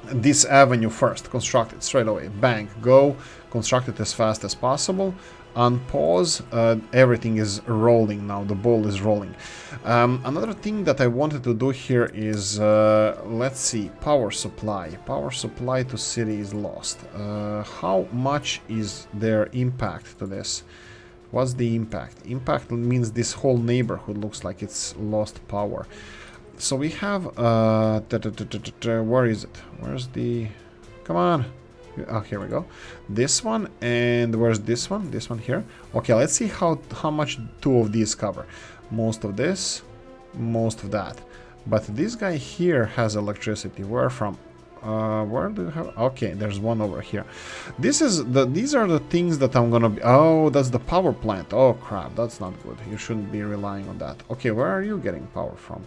this avenue first, construct it straight away. Bang, go, construct it as fast as possible. Unpause, everything is rolling now, the ball is rolling. Another thing that I wanted to do here is, let's see, power supply. Power supply to city is lost. How much is their impact to this? What's the impact? Impact means this whole neighborhood looks like it's lost power. So we have, where is it? Where's the, come on. Oh, here we go. This one, and where's this one? This one here. Okay, let's see how much two of these cover. Most of this, most of that. But this guy here has electricity. Where from? Where do you have? Okay, there's one over here. These are the things that I'm gonna be. Oh, that's the power plant. Oh crap, that's not good. You shouldn't be relying on that. Okay, where are you getting power from?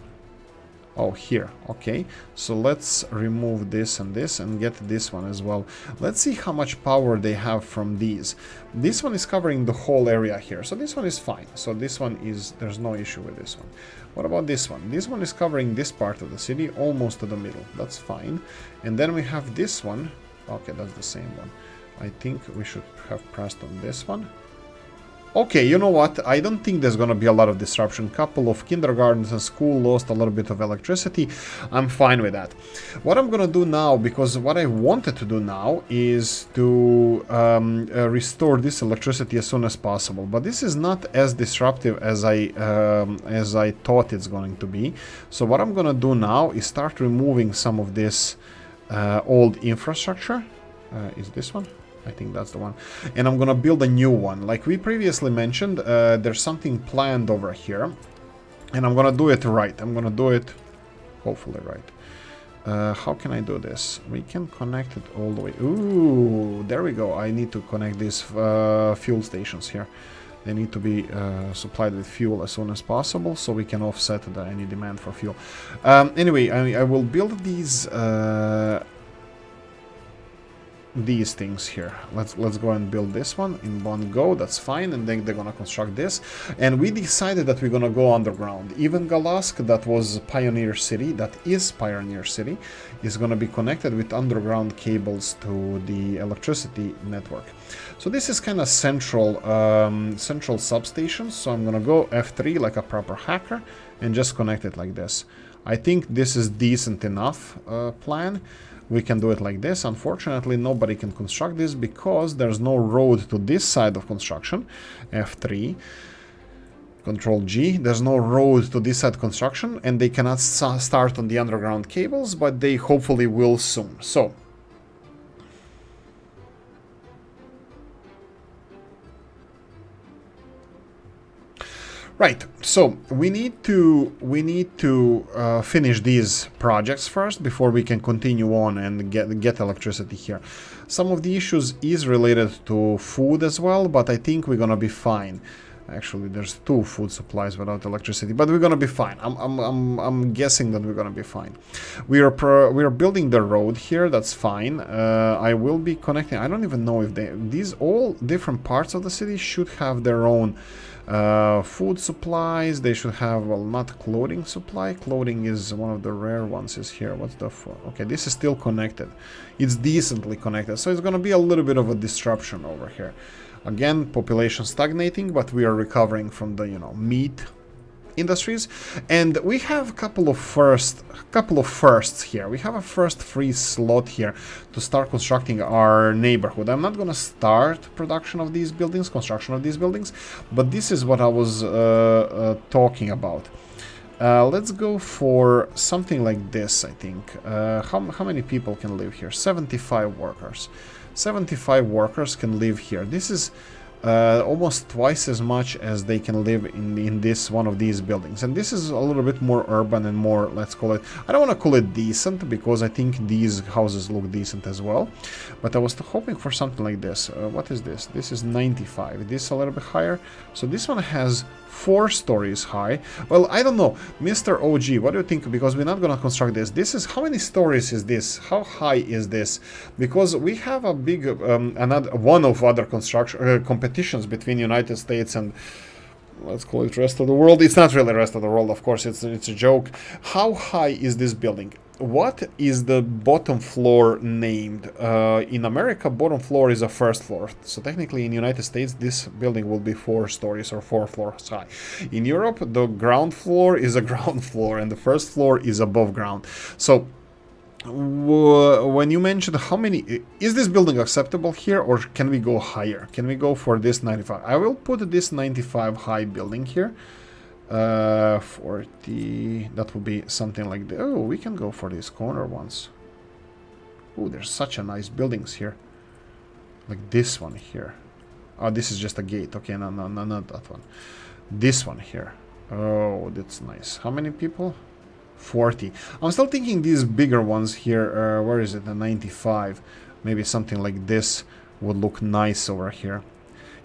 Oh, here. Okay, so let's remove this and get this one as well. Let's see how much power they have from these. This one is covering the whole area here, so this one is fine. So this one is, there's no issue with this one. What about this one? This one is covering this part of the city, almost to the middle. That's fine. And then we have this one. Okay, that's the same one. I think we should have pressed on this one. Okay, you know what? I don't think there's gonna be a lot of disruption. Couple of kindergartens and school lost a little bit of electricity. I'm fine with that. What I'm gonna do now, because what I wanted to do now is to restore this electricity as soon as possible. But this is not as disruptive as I thought it's going to be. So what I'm gonna do now is start removing some of this old infrastructure. Is this one? I think that's the one. And I'm gonna build a new one. Like we previously mentioned, there's something planned over here. And I'm gonna do it right. I'm gonna do it, hopefully right. How can I do this? We can connect it all the way. Ooh, there we go. I need to connect these fuel stations here. They need to be supplied with fuel as soon as possible, so we can offset any demand for fuel. Anyway, I will build these things here. Let's go and build this one in one go. That's fine, and then they're gonna construct this. And we decided that we're gonna go underground. Even Galask, that was Pioneer City, that is Pioneer City, is gonna be connected with underground cables to the electricity network. So this is kind of central substation. So I'm gonna go F3 like a proper hacker and just connect it like this. I think this is decent enough plan. We can do it like this. Unfortunately, nobody can construct this because there's no road to this side of construction. F3, Control G. There's no road to this side construction, and they cannot start on the underground cables, but they hopefully will soon. So right, so we need to finish these projects first before we can continue on and get electricity here. Some of the issues is related to food as well, but I think we're gonna be fine. Actually, there's 2 food supplies without electricity, but we're gonna be fine. I'm guessing that we're gonna be fine. We are building the road here. That's fine. I will be connecting. I don't even know if these all different parts of the city should have their own food supplies. They should have, well, not clothing supply. Clothing is one of the rare ones. Is here. What's the okay? This is still connected. It's decently connected, so it's gonna be a little bit of a disruption over here. Again, population stagnating, but we are recovering from the, you know, meat industries. And we have a couple of firsts here. We have a first free slot here to start constructing our neighborhood. I'm not gonna start construction of these buildings, but this is what I was talking about. Let's go for something like this, I think. How many people can live here? 75 workers. 75 workers can live here. This is almost twice as much as they can live in this one of these buildings. And this is a little bit more urban and more, let's call it, I don't want to call it decent, because I think these houses look decent as well. But I was hoping for something like this. What is this? This is 95. This is a little bit higher. So this one has 4 stories high. Well, I don't know. Mr. OG, what do you think? Because we're not going to construct this. This is, how many stories is this? How high is this? Because we have a big, another one of other construction competitions between United States and, let's call it, rest of the world. It's not really rest of the world, of course. It's a joke. How high is this building? What is the bottom floor named? In America, bottom floor is a first floor. So technically in United States, this building will be 4 stories or 4 floors high. In Europe, the ground floor is a ground floor and the first floor is above ground. So when you mentioned how many, is this building acceptable here, or can we go higher? Can we go for this 95? I will put this 95 high building here. 40, that will be something like the, oh, we can go for these corner ones. Oh, there's such a nice buildings here, like this one here. Oh, this is just a gate. Okay, no, not that one. This one here. Oh, that's nice. How many people? 40. I'm still thinking these bigger ones here. Where is it? The 95. Maybe something like this would look nice over here.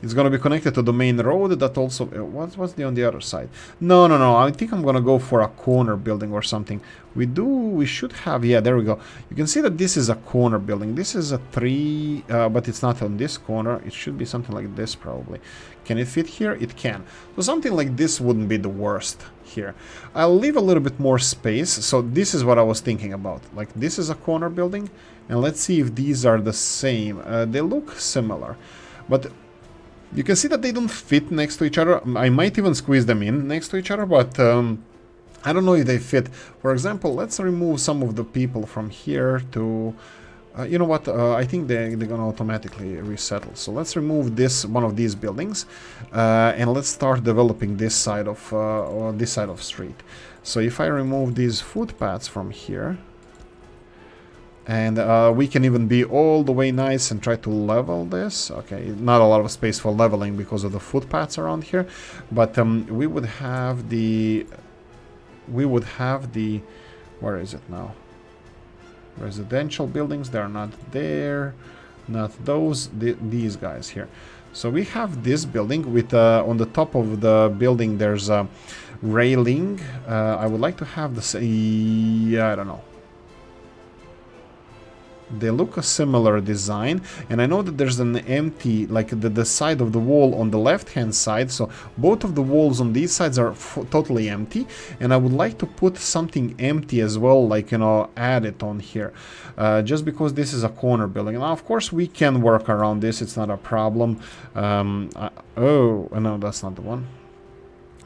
It's going to be connected to the main road. That also... what's on the other side? No. I think I'm going to go for a corner building or something. We should have... Yeah, there we go. You can see that this is a corner building. This is a 3... but it's not on this corner. It should be something like this, probably. Can it fit here? It can. So something like this wouldn't be the worst here. I'll leave a little bit more space. So this is what I was thinking about. Like, this is a corner building. And let's see if these are the same. They look similar. But... you can see that they don't fit next to each other. I might even squeeze them in next to each other, but I don't know if they fit. For example, let's remove some of the people from here to... you know what? I think they're gonna automatically resettle. So let's remove one of these buildings, and let's start developing this side of street. So if I remove these footpaths from here, and we can even be all the way nice and try to level this. Okay, not a lot of space for leveling because of the footpaths around here, but we would have the... where is it now? Residential buildings, they're not there. Not those, these guys here. So we have this building with, on the top of the building there's a railing. I would like to have the... yeah, I don't know. They look a similar design, and I know that there's an empty, like the side of the wall on the left hand side, so both of the walls on these sides are totally empty, and I would like to put something empty as well, like, you know, add it on here, just because this is a corner building. Now of course we can work around this, it's not a problem. Oh no, that's not the one.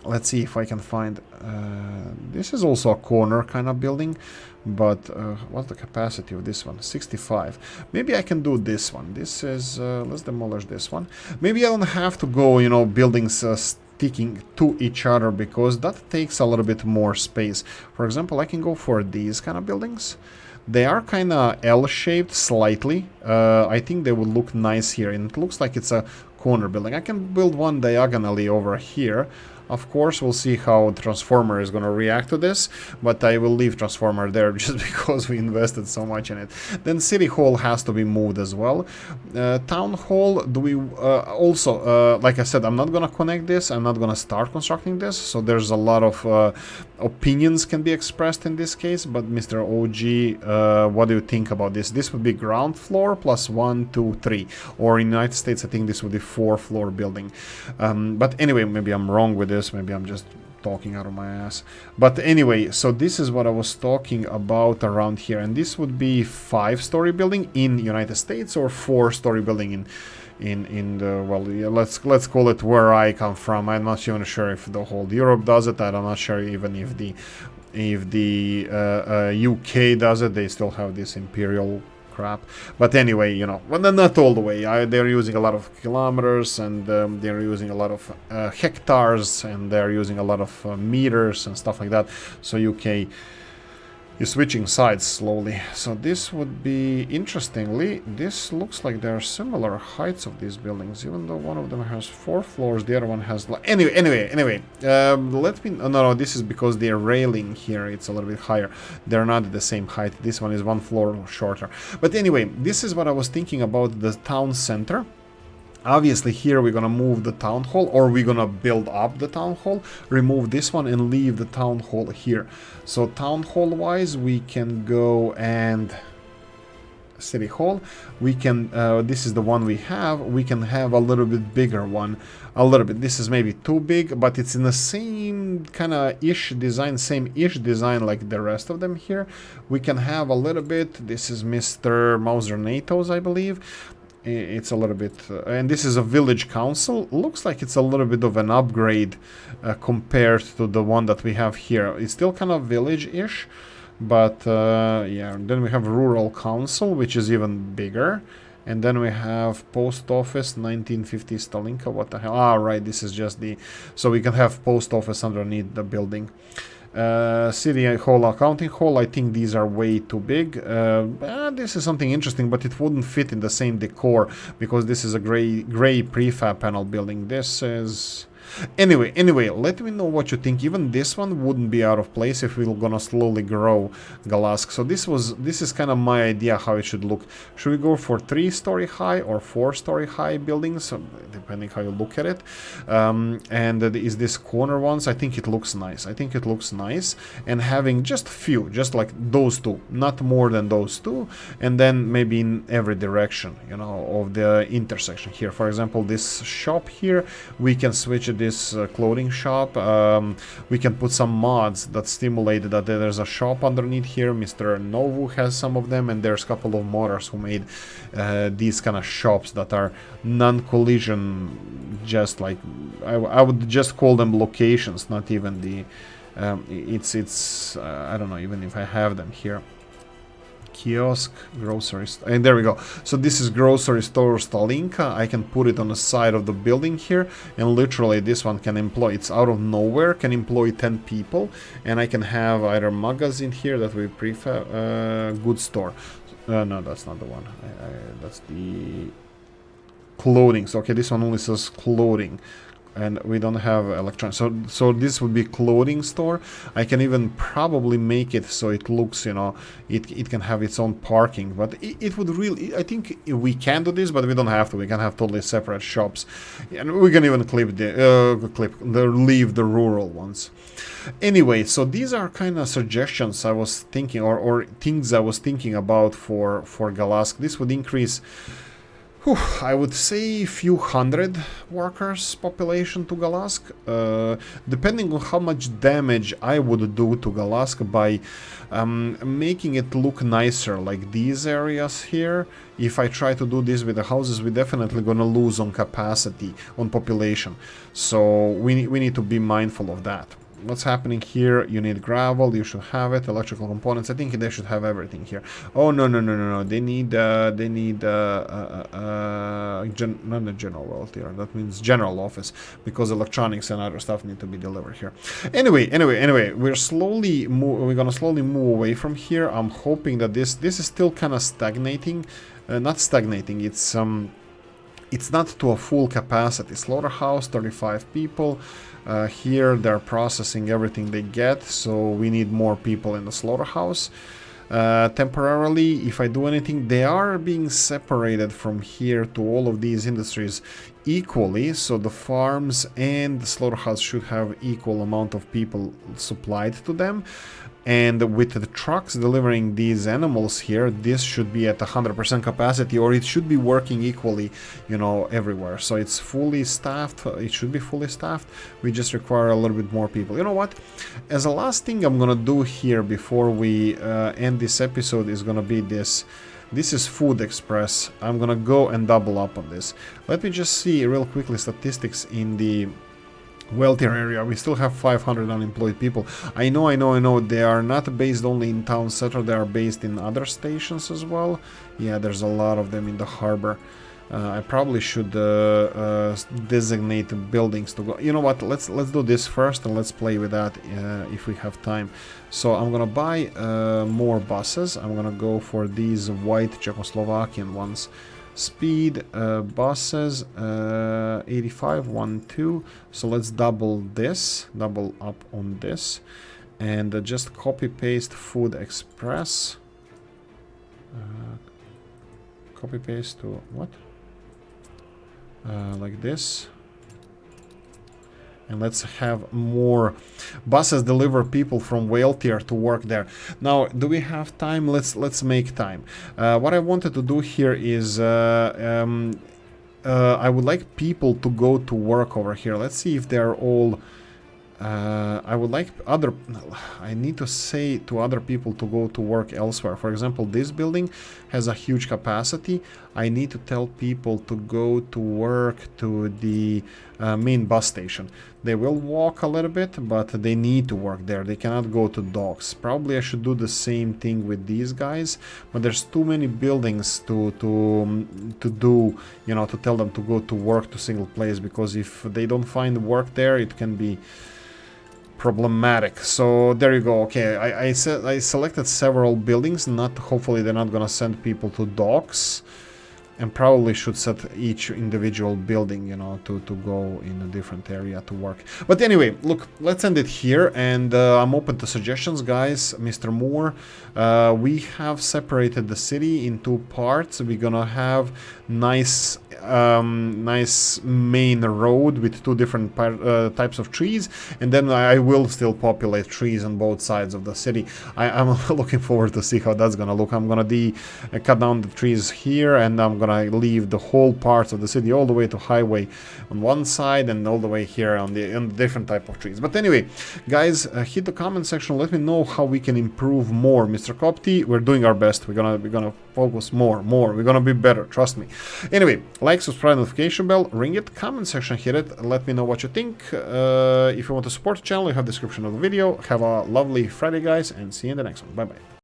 Let's see if I can find... this is also a corner kind of building, but what's the capacity of this one? 65. Maybe I can do this one. This is... let's demolish this one. Maybe I don't have to go, you know, buildings sticking to each other, because that takes a little bit more space. For example, I can go for these kind of buildings. They are kind of L-shaped slightly. I think they would look nice here, and it looks like it's a corner building. I can build one diagonally over here. Of course, we'll see how Transformer is going to react to this, but I will leave Transformer there just because we invested so much in it. Then City Hall has to be moved as well. Town Hall, do we also, like I said, I'm not going to connect this, I'm not going to start constructing this, so there's a lot of opinions can be expressed in this case, but Mr. OG, what do you think about this? This would be ground floor plus 1, 2, 3, or in the United States I think this would be 4-floor building. But anyway, maybe I'm wrong with this, maybe I'm just talking out of my ass. But anyway, so this is what I was talking about around here, and this would be 5-story building in United States or 4-story building in the, well, yeah, let's call it where I come from. I'm not even sure if the whole Europe does it. I'm not sure even if the UK does it. They still have this imperial crap. But anyway, you know, well, not all the way. They're using a lot of kilometers, and they're using a lot of hectares, and they're using a lot of meters and stuff like that. So UK is switching sides slowly. So this would be, interestingly, this looks like there are similar heights of these buildings, even though one of them has 4 floors, the other one has anyway, let me, no, this is because the railing here, it's a little bit higher. They're not at the same height. This one is 1 floor shorter. But anyway, this is what I was thinking about the town center. Obviously here we're gonna move the town hall, or we're gonna build up the town hall, remove this one and leave the town hall here. So town hall wise we can go and City Hall, we can, this is the one we can have a little bit bigger one, a little bit. This is maybe too big, but it's in the same kind of ish design, same-ish design like the rest of them here. We can have a little bit, this is Mr. Mauser NATO's, I believe. It's a little bit, and this is a village council. Looks like it's a little bit of an upgrade compared to the one that we have here. It's still kind of village-ish, but yeah. Then we have rural council, which is even bigger, and then we have post office 1950 Stalinka. What the hell? Ah, right. This is just the, so we can have post office underneath the building. City Hall, Accounting Hall, I think these are way too big. This is something interesting, but it wouldn't fit in the same decor, because this is a gray prefab panel building. This is... Anyway, let me know what you think. Even this one wouldn't be out of place if we're gonna slowly grow Galask. So this is kind of my idea how it should look. Should we go for 3-story high or 4-story high buildings, depending how you look at it? And is this corner ones? I think it looks nice. And having just a few, just like those two, not more than those two, and then maybe in every direction, you know, of the intersection here. For example, this shop here, we can switch this clothing shop. We can put some mods that stimulate that there's a shop underneath here. Mr. Novu has some of them, and there's a couple of modders who made these kind of shops that are non-collision, just like I would just call them locations, not even the I don't know even if I have them here. Kiosk, grocery store, and there we go. So this is grocery store Stalinka. I can put it on the side of the building here, and literally this one can employ, it's out of nowhere, can employ 10 people, and I can have either magazine here that we prefer, goods store. No, that's not the one. That's the clothing. So okay, this one only says clothing, and we don't have electronics. So this would be clothing store. I can even probably make it so it looks, you know, it can have its own parking, but it would really, I think we can do this, but we don't have to. We can have totally separate shops, and we can even leave the rural ones. Anyway, so these are kind of suggestions I was thinking, or things I was thinking about for Galask. This would increase, I would say, a few hundred workers population to Galask, depending on how much damage I would do to Galask by making it look nicer, like these areas here. If I try to do this with the houses, we're definitely gonna lose on capacity, on population. So we need to be mindful of that. What's happening here? You need gravel, you should have it. Electrical components, I think they should have everything here. Oh, no. They need not the general wealth here. That means general office, because electronics and other stuff need to be delivered here. Anyway, we're gonna slowly move away from here. I'm hoping that this is still kind of stagnating. Not stagnating, it's it's not to a full capacity. Slaughterhouse, 35 people. Here they're processing everything they get, so we need more people in the slaughterhouse. Temporarily, if I do anything, they are being separated from here to all of these industries equally, so the farms and the slaughterhouse should have equal amount of people supplied to them. And with the trucks delivering these animals here, this should be at 100% capacity, or it should be working equally, you know, everywhere. So it's fully staffed. It should be fully staffed. We just require a little bit more people. You know what? As a last thing I'm gonna do here before we end this episode is gonna be this. This is Food Express. I'm gonna go and double up on this. Let me just see real quickly statistics in the wealthier area. We still have 500 unemployed people. I know they are not based only in town center, they are based in other stations as well. Yeah, there's a lot of them in the harbor. I probably should designate buildings to go. You know what, let's do this first and let's play with that if we have time. So I'm gonna buy more buses. I'm gonna go for these white Czechoslovakian ones. Speed buses 85, 1, 2. So let's double up on this, and just copy paste Food Express. Copy paste to what? Like this. And let's have more buses deliver people from wealthier to work there. Now, do we have time? Let's make time. What I wanted to do here is I would like people to go to work over here. Let's see if they're all. I would like I need to say to other people to go to work elsewhere. For example, this building has a huge capacity. I need to tell people to go to work to the main bus station. They will walk a little bit, but they need to work there. They cannot go to docks. Probably I should do the same thing with these guys, but there's too many buildings to do, you know, to tell them to go to work to single place, because if they don't find work there, it can be problematic. So there you go. Okay, I selected several buildings. Hopefully they're not gonna send people to docks, and probably should set each individual building, you know, to go in a different area to work. But anyway, look, let's end it here, and I'm open to suggestions, guys. Mr. Moore, we have separated the city in two parts. We're gonna have nice main road with two different types of trees, and then I will still populate trees on both sides of the city. I'm looking forward to see how that's gonna look. I'm gonna cut down the trees here, and I'm gonna leave the whole parts of the city all the way to highway on one side and all the way here on the different type of trees. But anyway, guys, hit the comment section. Let me know how we can improve more. Mr. Copti, we're doing our best. We're gonna focus more. We're gonna be better. Trust me. Anyway, like, subscribe, notification bell, ring it, comment section, hit it. Let me know what you think. If you want to support the channel, you have the description of the video. Have a lovely Friday, guys, and see you in the next one. Bye bye.